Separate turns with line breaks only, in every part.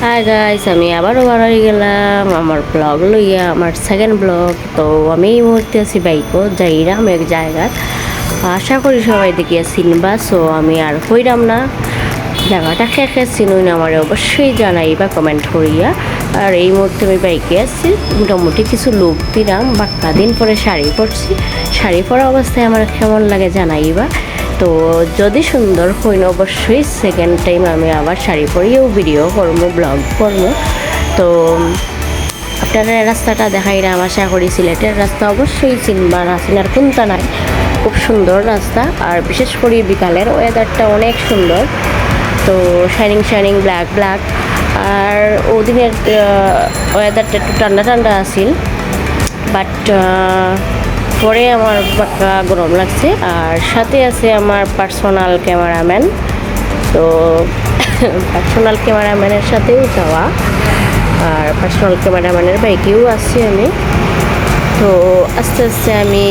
Hi guys, আমি আবারও বাড়ি গেলাম আমার ব্লগ লইয়া, আমার সেকেন্ড ব্লগ। তো আমি এই মুহূর্তে আছি বাইকও যাইরাম এক জায়গায়, আশা করি সবাই দেখিয়া চিনবা। সো আমি আর হইরাম না, জায়গাটা খেয়ে চিনুই না আমার অবশ্যই জানাই বা কমেন্ট করিয়া। আর এই মুহূর্তে আমি বাইকে আসছি, মোটামুটি কিছু লুক দিলাম, বাক্কা দিন পরে শাড়ি পরছি। শাড়ি পরা অবস্থায় আমার কেমন লাগে জানাইবা। তো যদি সুন্দর হইন অবশ্যই সেকেন্ড টাইম আমি আবার শাড়ি পরিয়েও ভিডিও করবো, ব্লগ করবো। তো আপনারা রাস্তাটা দেখাইলাম, আশা করি সিলেটের রাস্তা অবশ্যই চিনবা, না চিনার কোনটা নাই। খুব সুন্দর রাস্তা, আর বিশেষ করে বিকালের ওয়েদারটা অনেক সুন্দর। তো শাইনিং শাইনিং ব্ল্যাক ব্ল্যাক, আর ওদিনের ওয়েদারটা একটু ঠান্ডা ঠান্ডা আছিল, বাট পরে আমার পাক্কা গরম লাগছে। আর সাথে আছে আমার পার্সোনাল ক্যামেরাম্যান। তো পার্সোনাল ক্যামেরাম্যানের সাথেও যাওয়া, আর পার্সোনাল ক্যামেরাম্যানের বাইকেও আছি আমি। তো আস্তে আস্তে আমি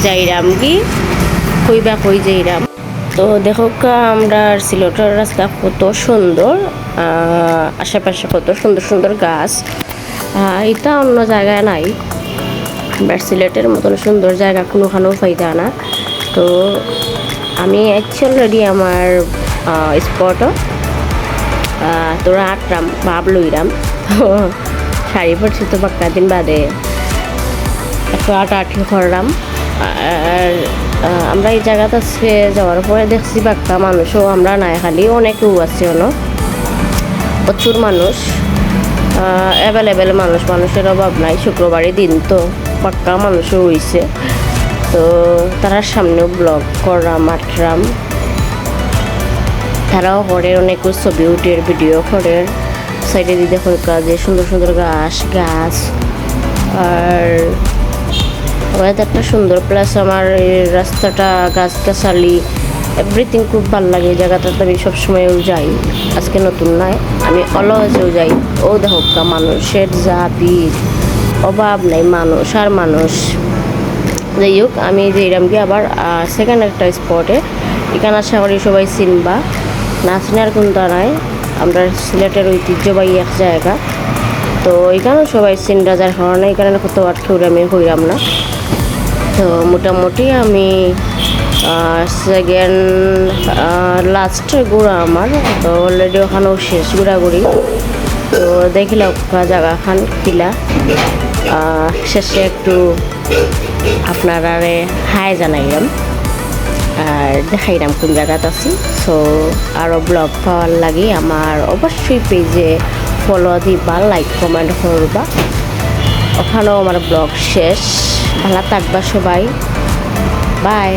যাইরাম কি কইবা কই যাইরাম। তো দেখো আমরা সিলেটের রাস্তা কত সুন্দর, আশেপাশে কত সুন্দর সুন্দর গাছ, এটা অন্য জায়গায় নাই। বাট সিলেটের মতন সুন্দর জায়গা কোনোখানেও পাইতা না। তো আমি অলরেডি আমার স্পটও তোরা আটরাম ভাব লইরাম। তো শাড়ি পরছি তো বাক্কা দিন বাদে একটু আটি করলাম। আর আমরা এই জায়গাতে আজকে যাওয়ার পরে দেখছি বাক্কা মানুষও আমরা নাই, খালি অনেকেও আছে, প্রচুর মানুষ, অ্যাভেলেবেল মানুষ, মানুষের অভাব নাই। শুক্রবারের দিন তো পাক্কা মানুষও হয়েছে। তো তারার সামনেও ব্লগ করলাম, আটরাম, তারাও করে, অনেকেও ছবি উঠে ভিডিও করে। সাইডে দিয়ে দেখো যে সুন্দর সুন্দর গাছ, আর ওয়েদারটা সুন্দর, প্লাস আমার এই রাস্তাটা গাছগাছালি এভরিথিং খুব ভালো লাগে। এই জায়গাটাতে আমি সবসময়ও যাই, আজকে নতুন নয়, আমি অলওয়েজও যাই। ও দেখো মানুষের যা ভিড়, অভাব নাই, মানুষ আর মানুষ। যাই হোক, আমি যেরাম গিয়ে আবার সেকেন্ড একটা স্পটে, এখানে আশা করি সবাই চিনবা, না চিনার কোনটা নাই। আমরা সিলেটের ঐতিহ্যবাহী এক জায়গা, তো এখানেও সবাই চিনরা, যার কারণে এখানে কত আটকে আমি হইলাম না। তো মোটামুটি আমি সেকেন্ড লাস্ট ঘোরা আমার, তো অলরেডি ওখানেও শেষ ঘোরাঘুরি। তো দেখিলাম জায়গা খান কিলা, শেষে একটু আপনারা হাই জানাইলাম আর দেখাইলাম কোন জায়গাতে আছি। সো আরও ব্লগ পাওয়ার লাগে আমার অবশ্যই পেজে ফলো দিবা, লাইক কমেন্ট করবা। ওখানেও আমার ব্লগ শেষ। ভালো থাকবা সবাই, বাই।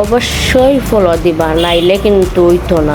অবশ্যই ফলো দিবা, নাইলে কিন্তু হইতো না।